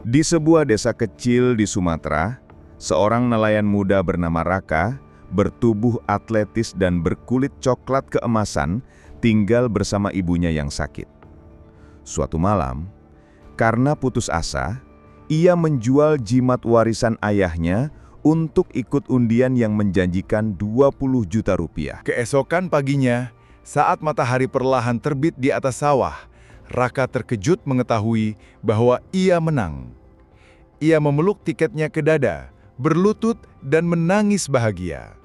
Di sebuah desa kecil di Sumatera, seorang nelayan muda bernama Raka, bertubuh atletis dan berkulit coklat keemasan, tinggal bersama ibunya yang sakit. Suatu malam, karena putus asa, ia menjual jimat warisan ayahnya untuk ikut undian yang menjanjikan 20 juta rupiah. Keesokan paginya, saat matahari perlahan terbit di atas sawah, Raka terkejut mengetahui bahwa ia menang. Ia memeluk tiketnya ke dada, berlutut dan menangis bahagia.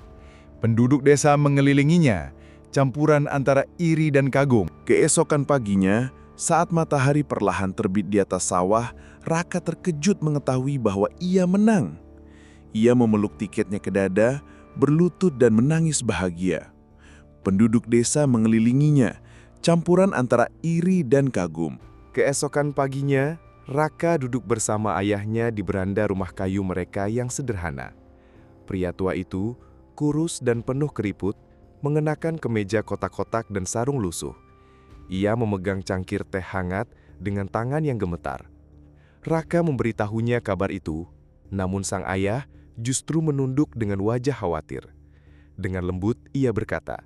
Penduduk desa mengelilinginya, campuran antara iri dan kagum. Keesokan paginya, saat matahari perlahan terbit di atas sawah, Raka terkejut mengetahui bahwa ia menang. Ia memeluk tiketnya ke dada, berlutut dan menangis bahagia. Penduduk desa mengelilinginya, campuran antara iri dan kagum. Keesokan paginya, Raka duduk bersama ayahnya di beranda rumah kayu mereka yang sederhana. Pria tua itu, kurus dan penuh keriput, mengenakan kemeja kotak-kotak dan sarung lusuh. Ia memegang cangkir teh hangat dengan tangan yang gemetar. Raka memberitahunya kabar itu, namun sang ayah justru menunduk dengan wajah khawatir. Dengan lembut ia berkata,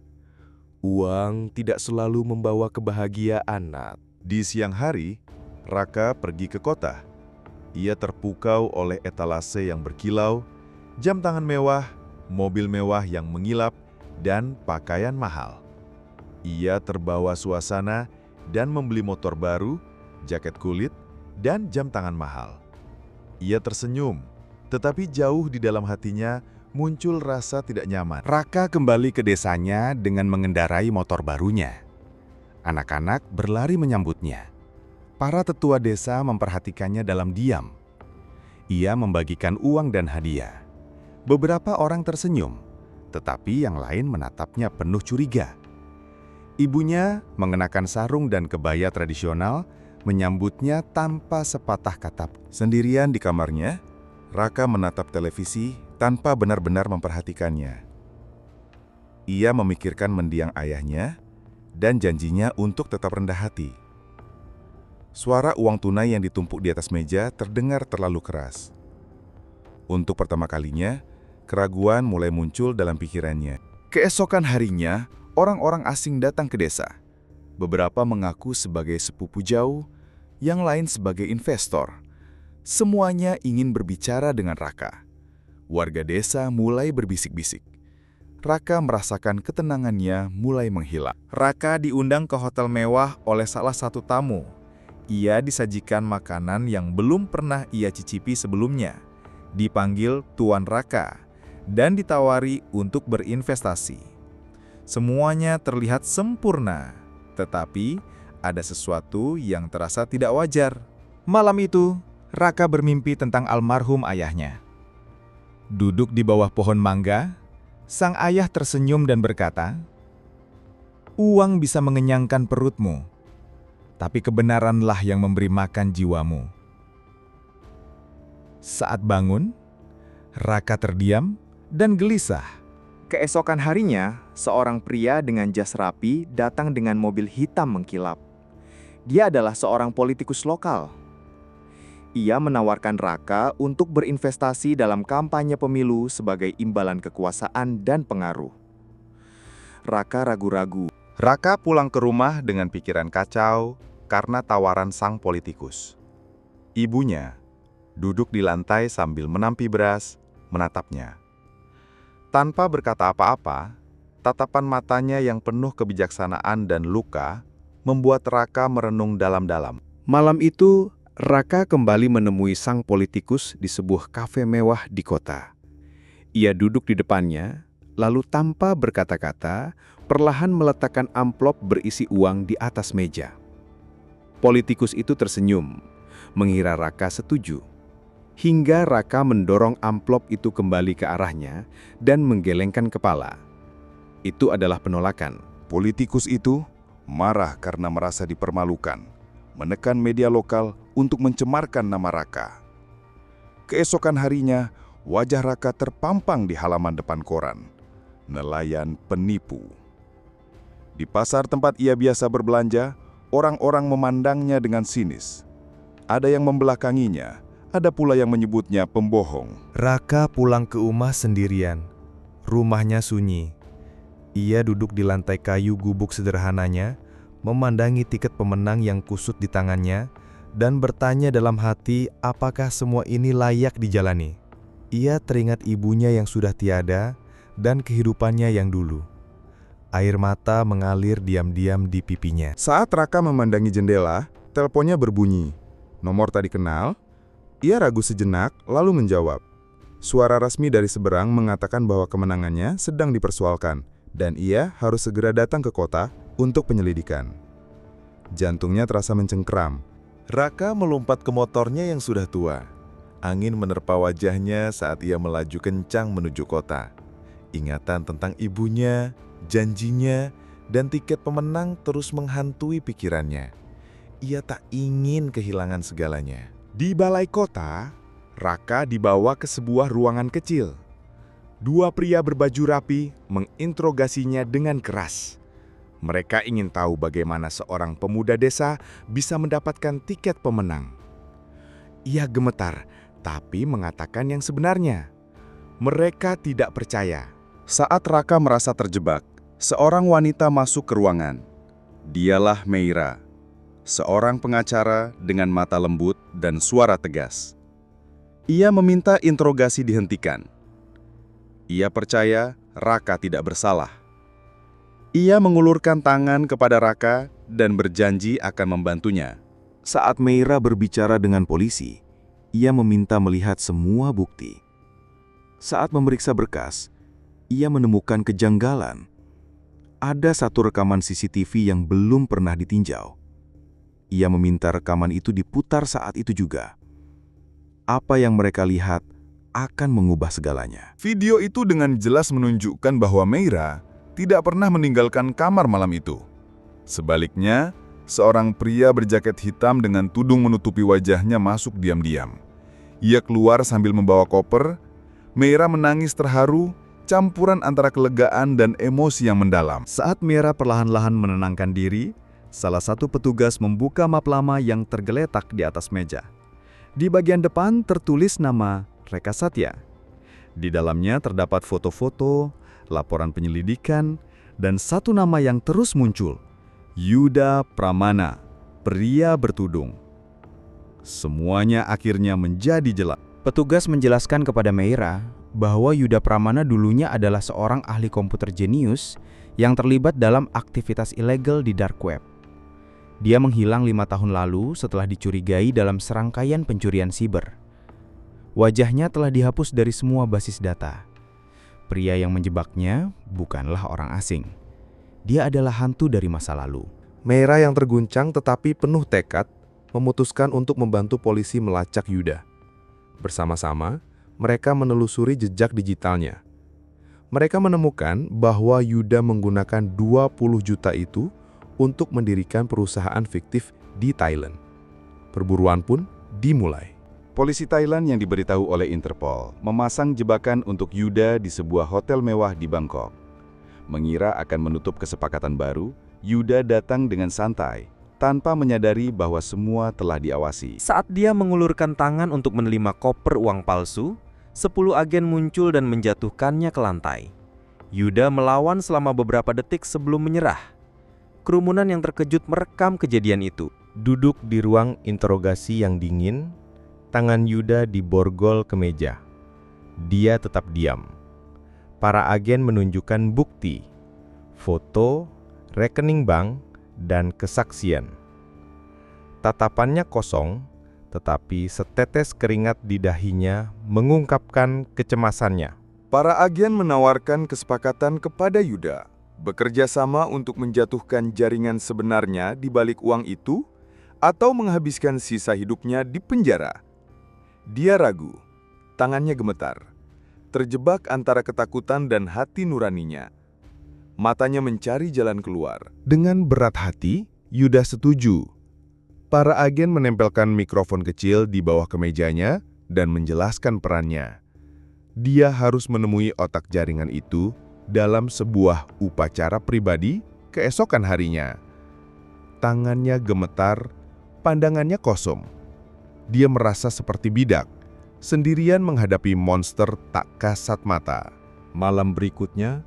"Uang tidak selalu membawa kebahagiaan, Nat." Di siang hari, Raka pergi ke kota. Ia terpukau oleh etalase yang berkilau, jam tangan mewah, mobil mewah yang mengilap, dan pakaian mahal. Ia terbawa suasana dan membeli motor baru, jaket kulit, dan jam tangan mahal. Ia tersenyum, tetapi jauh di dalam hatinya muncul rasa tidak nyaman. Raka kembali ke desanya dengan mengendarai motor barunya. Anak-anak berlari menyambutnya. Para tetua desa memperhatikannya dalam diam. Ia membagikan uang dan hadiah. Beberapa orang tersenyum, tetapi yang lain menatapnya penuh curiga. Ibunya mengenakan sarung dan kebaya tradisional, menyambutnya tanpa sepatah kata. Sendirian di kamarnya, Raka menatap televisi tanpa benar-benar memperhatikannya. Ia memikirkan mendiang ayahnya dan janjinya untuk tetap rendah hati. Suara uang tunai yang ditumpuk di atas meja terdengar terlalu keras. Untuk pertama kalinya, keraguan mulai muncul dalam pikirannya. Keesokan harinya, orang-orang asing datang ke desa. Beberapa mengaku sebagai sepupu jauh, yang lain sebagai investor. Semuanya ingin berbicara dengan Raka. Warga desa mulai berbisik-bisik. Raka merasakan ketenangannya mulai menghilang. Raka diundang ke hotel mewah oleh salah satu tamu. Ia disajikan makanan yang belum pernah ia cicipi sebelumnya. Dipanggil Tuan Raka dan ditawari untuk berinvestasi. Semuanya terlihat sempurna, tetapi ada sesuatu yang terasa tidak wajar. Malam itu, Raka bermimpi tentang almarhum ayahnya. Duduk di bawah pohon mangga, sang ayah tersenyum dan berkata, "Uang bisa mengenyangkan perutmu, tapi kebenaranlah yang memberi makan jiwamu." Saat bangun, Raka terdiam dan gelisah. Keesokan harinya, seorang pria dengan jas rapi datang dengan mobil hitam mengkilap. Dia adalah seorang politikus lokal. Ia menawarkan Raka untuk berinvestasi dalam kampanye pemilu sebagai imbalan kekuasaan dan pengaruh. Raka ragu-ragu. Raka pulang ke rumah dengan pikiran kacau karena tawaran sang politikus. Ibunya duduk di lantai sambil menampi beras, menatapnya. Tanpa berkata apa-apa, tatapan matanya yang penuh kebijaksanaan dan luka membuat Raka merenung dalam-dalam. Malam itu, Raka kembali menemui sang politikus di sebuah kafe mewah di kota. Ia duduk di depannya, lalu tanpa berkata-kata, perlahan meletakkan amplop berisi uang di atas meja. Politikus itu tersenyum, mengira Raka setuju. Hingga Raka mendorong amplop itu kembali ke arahnya dan menggelengkan kepala. Itu adalah penolakan. Politikus itu marah karena merasa dipermalukan, menekan media lokal untuk mencemarkan nama Raka. Keesokan harinya, wajah Raka terpampang di halaman depan koran. Nelayan penipu. Di pasar tempat ia biasa berbelanja, orang-orang memandangnya dengan sinis. Ada yang membelakanginya, Ada pula yang menyebutnya pembohong. Raka pulang ke rumah sendirian. Rumahnya sunyi. Ia duduk di lantai kayu gubuk sederhananya, memandangi tiket pemenang yang kusut di tangannya, dan bertanya dalam hati apakah semua ini layak dijalani. Ia teringat ibunya yang sudah tiada dan kehidupannya yang dulu. Air mata mengalir diam-diam di pipinya. Saat Raka memandangi jendela, teleponnya berbunyi. Nomor tadi kenal. Ia ragu sejenak, lalu menjawab. Suara resmi dari seberang mengatakan bahwa kemenangannya sedang dipersoalkan, dan ia harus segera datang ke kota untuk penyelidikan. Jantungnya terasa mencengkeram. Raka melompat ke motornya yang sudah tua. Angin menerpa wajahnya saat ia melaju kencang menuju kota. Ingatan tentang ibunya, janjinya, dan tiket pemenang terus menghantui pikirannya. Ia tak ingin kehilangan segalanya. Di balai kota, Raka dibawa ke sebuah ruangan kecil. Dua pria berbaju rapi menginterogasinya dengan keras. Mereka ingin tahu bagaimana seorang pemuda desa bisa mendapatkan tiket pemenang. Ia gemetar, tapi mengatakan yang sebenarnya. Mereka tidak percaya. Saat Raka merasa terjebak, seorang wanita masuk ke ruangan. Dialah Meira, seorang pengacara dengan mata lembut dan suara tegas. Ia meminta interogasi dihentikan. Ia percaya Raka tidak bersalah. Ia mengulurkan tangan kepada Raka dan berjanji akan membantunya. Saat Meira berbicara dengan polisi, ia meminta melihat semua bukti. Saat memeriksa berkas, ia menemukan kejanggalan. Ada satu rekaman CCTV yang belum pernah ditinjau. Ia meminta rekaman itu diputar saat itu juga. Apa yang mereka lihat akan mengubah segalanya. Video itu dengan jelas menunjukkan bahwa Meira tidak pernah meninggalkan kamar malam itu. Sebaliknya, seorang pria berjaket hitam dengan tudung menutupi wajahnya masuk diam-diam. Ia keluar sambil membawa koper. Meira menangis terharu, campuran antara kelegaan dan emosi yang mendalam. Saat Meira perlahan-lahan menenangkan diri, salah satu petugas membuka map lama yang tergeletak di atas meja. Di bagian depan tertulis nama Reka Satya. Di dalamnya terdapat foto-foto, laporan penyelidikan, dan satu nama yang terus muncul, Yuda Pramana, pria bertudung. Semuanya akhirnya menjadi jelas. Petugas menjelaskan kepada Meira bahwa Yuda Pramana dulunya adalah seorang ahli komputer jenius yang terlibat dalam aktivitas ilegal di dark web. Dia menghilang 5 tahun lalu setelah dicurigai dalam serangkaian pencurian siber. Wajahnya telah dihapus dari semua basis data. Pria yang menjebaknya bukanlah orang asing. Dia adalah hantu dari masa lalu. Meira yang terguncang tetapi penuh tekad memutuskan untuk membantu polisi melacak Yuda. Bersama-sama, mereka menelusuri jejak digitalnya. Mereka menemukan bahwa Yuda menggunakan 20 juta itu untuk mendirikan perusahaan fiktif di Thailand. Perburuan pun dimulai. Polisi Thailand yang diberitahu oleh Interpol memasang jebakan untuk Yuda di sebuah hotel mewah di Bangkok. Mengira akan menutup kesepakatan baru, Yuda datang dengan santai, tanpa menyadari bahwa semua telah diawasi. Saat dia mengulurkan tangan untuk menerima koper uang palsu, 10 agen muncul dan menjatuhkannya ke lantai. Yuda melawan selama beberapa detik sebelum menyerah. Kerumunan yang terkejut merekam kejadian itu. Duduk di ruang interogasi yang dingin, tangan Yuda diborgol ke meja. Dia tetap diam. Para agen menunjukkan bukti, foto, rekening bank, dan kesaksian. Tatapannya kosong, tetapi setetes keringat di dahinya mengungkapkan kecemasannya. Para agen menawarkan kesepakatan kepada Yuda, bekerja sama untuk menjatuhkan jaringan sebenarnya di balik uang itu, atau menghabiskan sisa hidupnya di penjara. Dia ragu, tangannya gemetar, terjebak antara ketakutan dan hati nuraninya. Matanya mencari jalan keluar. Dengan berat hati, Yuda setuju. Para agen menempelkan mikrofon kecil di bawah kemejanya dan menjelaskan perannya. Dia harus menemui otak jaringan itu dalam sebuah upacara pribadi keesokan harinya. Tangannya gemetar, pandangannya kosong. dia merasa seperti bidak, sendirian menghadapi monster tak kasat mata. Malam berikutnya,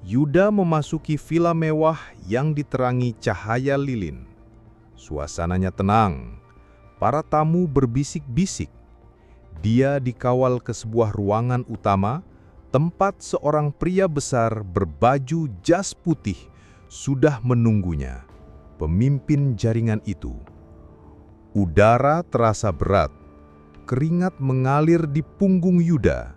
Yuda memasuki villa mewah yang diterangi cahaya lilin. Suasananya tenang. Para tamu berbisik-bisik. Dia dikawal ke sebuah ruangan utama, tempat seorang pria besar berbaju jas putih sudah menunggunya, pemimpin jaringan itu. Udara terasa berat, keringat mengalir di punggung Yuda.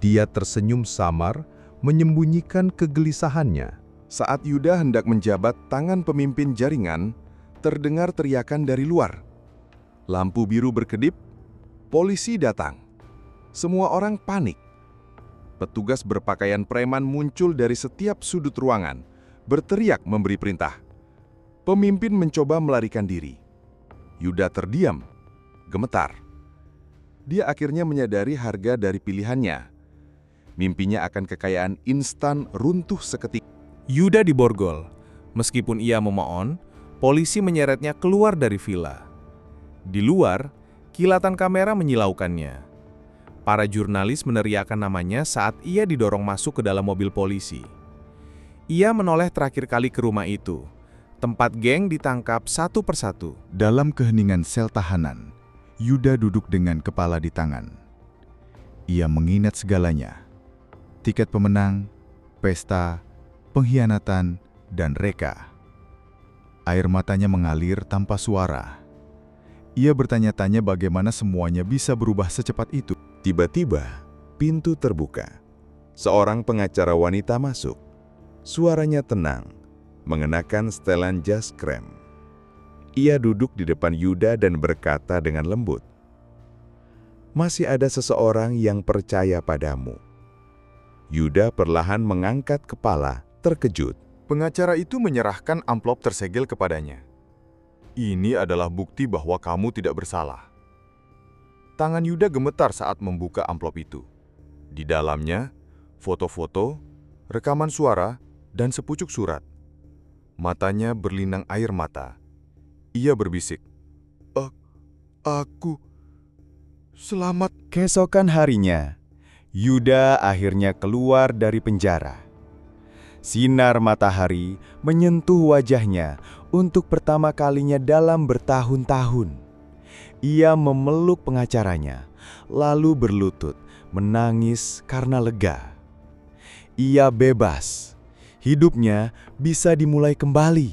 Dia tersenyum samar, menyembunyikan kegelisahannya. Saat Yuda hendak menjabat tangan pemimpin jaringan, terdengar teriakan dari luar. Lampu biru berkedip, polisi datang. Semua orang panik. Petugas berpakaian preman muncul dari setiap sudut ruangan, berteriak memberi perintah. Pemimpin mencoba melarikan diri. Yuda terdiam, gemetar. Dia akhirnya menyadari harga dari pilihannya. Mimpinya akan kekayaan instan runtuh seketika. Yuda diborgol. Meskipun ia memohon, polisi menyeretnya keluar dari villa. Di luar, kilatan kamera menyilaukannya. Para jurnalis meneriakkan namanya saat ia didorong masuk ke dalam mobil polisi. Ia menoleh terakhir kali ke rumah itu, tempat geng ditangkap satu persatu. Dalam keheningan sel tahanan, Yuda duduk dengan kepala di tangan. Ia mengingat segalanya. Tiket pemenang, pesta, pengkhianatan, dan reka. Air matanya mengalir tanpa suara. Ia bertanya-tanya bagaimana semuanya bisa berubah secepat itu. Tiba-tiba, pintu terbuka. Seorang pengacara wanita masuk. Suaranya tenang, mengenakan setelan jas krem. Ia duduk di depan Yuda dan berkata dengan lembut, "Masih ada seseorang yang percaya padamu." Yuda perlahan mengangkat kepala, terkejut. Pengacara itu menyerahkan amplop tersegel kepadanya. Ini adalah bukti bahwa kamu tidak bersalah. Tangan Yuda gemetar saat membuka amplop itu. Di dalamnya, foto-foto, rekaman suara, dan sepucuk surat. Matanya berlinang air mata. Ia berbisik, Aku selamat." Keesokan harinya, Yuda akhirnya keluar dari penjara. Sinar matahari menyentuh wajahnya untuk pertama kalinya dalam bertahun-tahun. Ia memeluk pengacaranya, lalu berlutut, menangis karena lega. Ia bebas. Hidupnya bisa dimulai kembali.